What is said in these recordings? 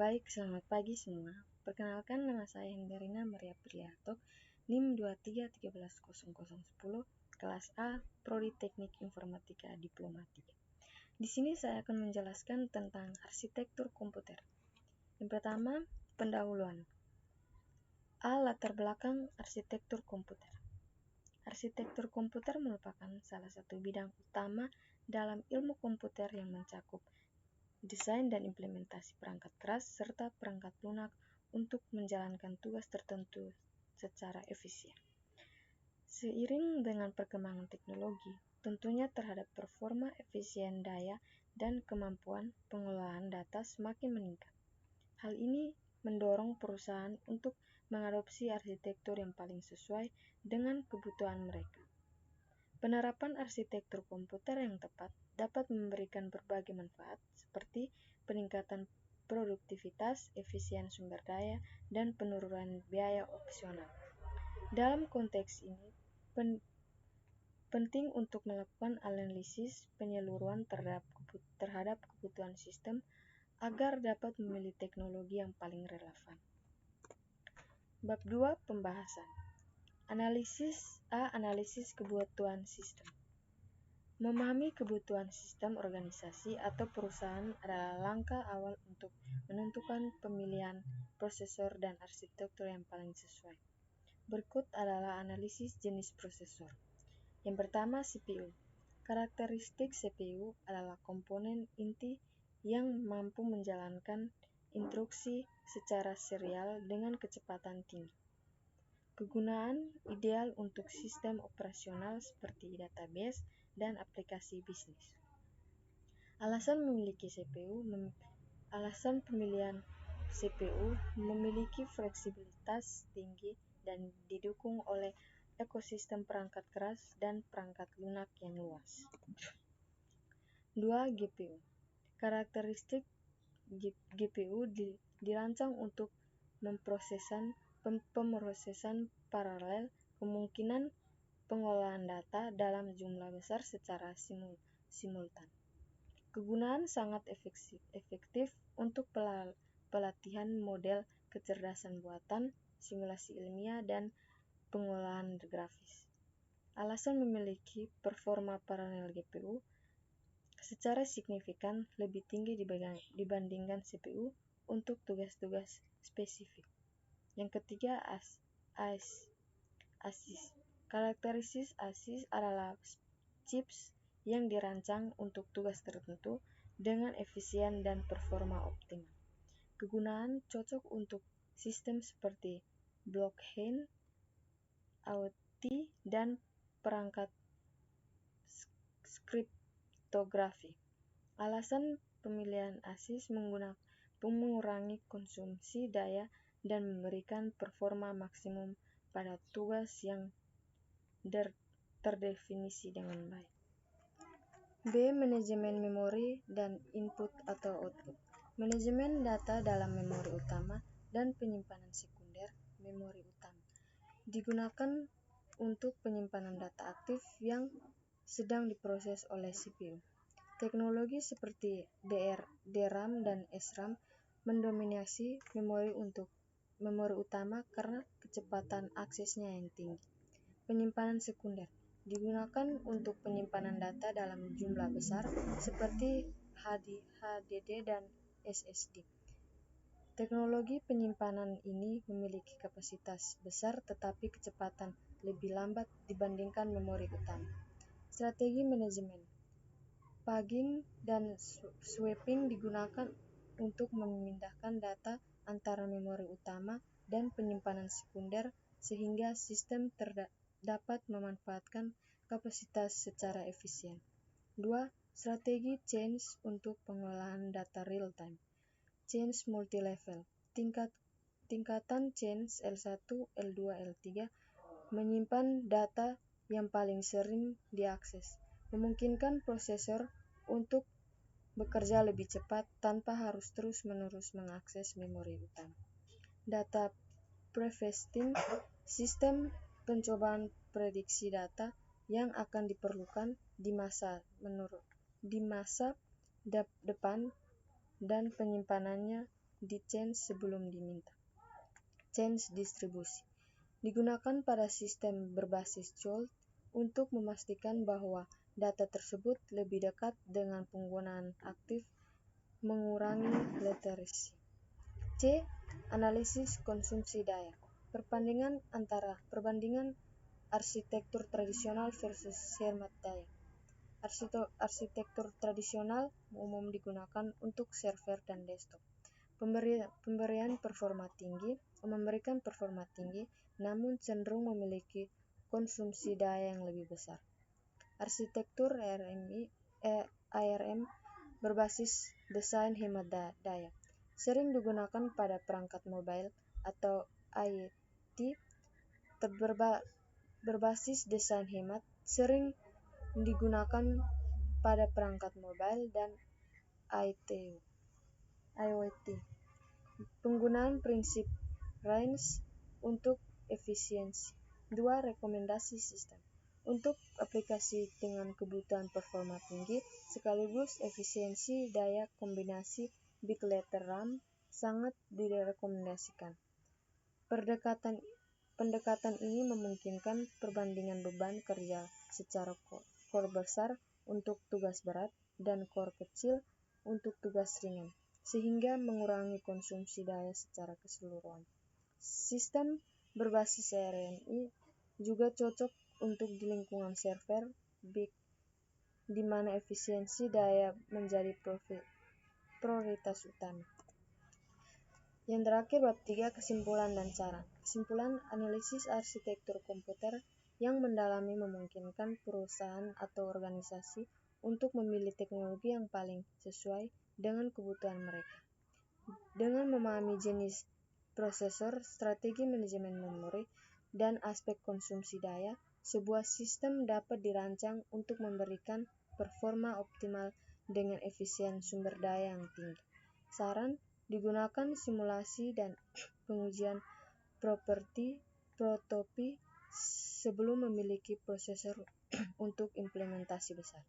Baik, selamat pagi semua. Perkenalkan, nama saya Henderina Maria Priyato, NIM 23130010, kelas A, Prodi Teknik Informatika Diploma 3. Di sini saya akan menjelaskan tentang arsitektur komputer. Yang pertama, pendahuluan. A. Latar belakang arsitektur komputer. Arsitektur komputer merupakan salah satu bidang utama dalam ilmu komputer yang mencakup desain dan implementasi perangkat keras serta perangkat lunak untuk menjalankan tugas tertentu secara efisien. Seiring dengan perkembangan teknologi, tentunya terhadap performa efisien daya dan kemampuan pengelolaan data semakin meningkat. Hal ini mendorong perusahaan untuk mengadopsi arsitektur yang paling sesuai dengan kebutuhan mereka. Penerapan arsitektur komputer yang tepat dapat memberikan berbagai manfaat seperti peningkatan produktivitas, efisien sumber daya, dan penurunan biaya operasional. Dalam konteks ini, penting untuk melakukan analisis penyeluruhan terhadap kebutuhan sistem agar dapat memilih teknologi yang paling relevan. Bab 2. Pembahasan. Analisis kebutuhan sistem. Memahami kebutuhan sistem organisasi atau perusahaan adalah langkah awal untuk menentukan pemilihan prosesor dan arsitektur yang paling sesuai. Berikut adalah analisis jenis prosesor. Yang pertama, CPU. Karakteristik CPU adalah komponen inti yang mampu menjalankan instruksi secara serial dengan kecepatan tinggi. Kegunaan ideal untuk sistem operasional seperti database dan aplikasi bisnis. Alasan pemilihan CPU memiliki fleksibilitas tinggi dan didukung oleh ekosistem perangkat keras dan perangkat lunak yang luas. 2. GPU. Karakteristik GPU dirancang untuk pemrosesan paralel, kemungkinan pengolahan data dalam jumlah besar secara simultan. Kegunaan sangat efektif untuk pelatihan model kecerdasan buatan, simulasi ilmiah, dan pengolahan grafis. Alasan memiliki performa paralel GPU secara signifikan lebih tinggi dibandingkan CPU untuk tugas-tugas spesifik. Yang ketiga, ASIC. Karakteristik ASIC adalah chips yang dirancang untuk tugas tertentu dengan efisien dan performa optimal. Kegunaan cocok untuk sistem seperti blockchain, IoT, dan perangkat kriptografi. Alasan pemilihan ASIC mengurangi konsumsi daya dan memberikan performa maksimum pada tugas yang terdefinisi dengan baik. B. Manajemen memori dan input atau output. Manajemen data dalam memori utama dan penyimpanan sekunder memori utama digunakan untuk penyimpanan data aktif yang sedang diproses oleh CPU. Teknologi seperti DRAM dan SRAM mendominasi memori utama karena kecepatan aksesnya yang tinggi. Penyimpanan sekunder digunakan untuk penyimpanan data dalam jumlah besar seperti HDD dan SSD. Teknologi penyimpanan ini memiliki kapasitas besar tetapi kecepatan lebih lambat dibandingkan memori utama. Strategi manajemen paging dan swapping digunakan untuk memindahkan data antara memori utama dan penyimpanan sekunder sehingga sistem dapat memanfaatkan kapasitas secara efisien. 2. Strategi change untuk pengolahan data real time. Change multilevel. Tingkatan change L1, L2, L3 menyimpan data yang paling sering diakses, memungkinkan prosesor untuk bekerja lebih cepat tanpa harus terus-menerus mengakses memori utama. Data pre-vesting, sistem pencobaan prediksi data yang akan diperlukan di masa depan dan penyimpanannya di change sebelum diminta. Change distribusi digunakan pada sistem berbasis Joule untuk memastikan bahwa data tersebut lebih dekat dengan penggunaan aktif, mengurangi latensi. C. Analisis konsumsi daya. Perbandingan arsitektur tradisional versus hemat daya. Arsitektur tradisional umum digunakan untuk server dan desktop. Memberikan performa tinggi, namun cenderung memiliki konsumsi daya yang lebih besar. Arsitektur ARM berbasis desain hemat daya sering digunakan pada perangkat mobile atau IoT. Berbasis desain hemat sering digunakan pada perangkat mobile dan IoT. Penggunaan prinsip range untuk efisiensi. 2. Rekomendasi sistem. Untuk aplikasi dengan kebutuhan performa tinggi sekaligus efisiensi daya, kombinasi big letter RAM sangat direkomendasikan. Pendekatan ini memungkinkan perbandingan beban kerja secara core besar untuk tugas berat dan core kecil untuk tugas ringan, sehingga mengurangi konsumsi daya secara keseluruhan. Sistem berbasis ARM juga cocok untuk di lingkungan server big, di mana efisiensi daya menjadi prioritas utama. Yang terakhir, bab 3, kesimpulan dan saran. Kesimpulan, analisis arsitektur komputer yang mendalami memungkinkan perusahaan atau organisasi untuk memilih teknologi yang paling sesuai dengan kebutuhan mereka. Dengan memahami jenis prosesor, strategi manajemen memori, dan aspek konsumsi daya, sebuah sistem dapat dirancang untuk memberikan performa optimal dengan efisien sumber daya yang tinggi. Saran, digunakan simulasi dan pengujian prototipe sebelum memiliki prosesor untuk implementasi besar.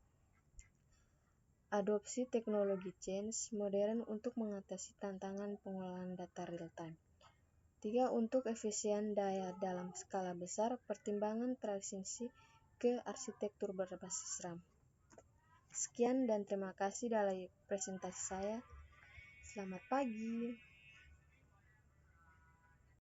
Adopsi teknologi change modern untuk mengatasi tantangan pengelolaan data real-time. 3. Untuk efisien daya dalam skala besar, pertimbangan transisi ke arsitektur berbasis RAM. Sekian dan terima kasih dari presentasi saya. Selamat pagi.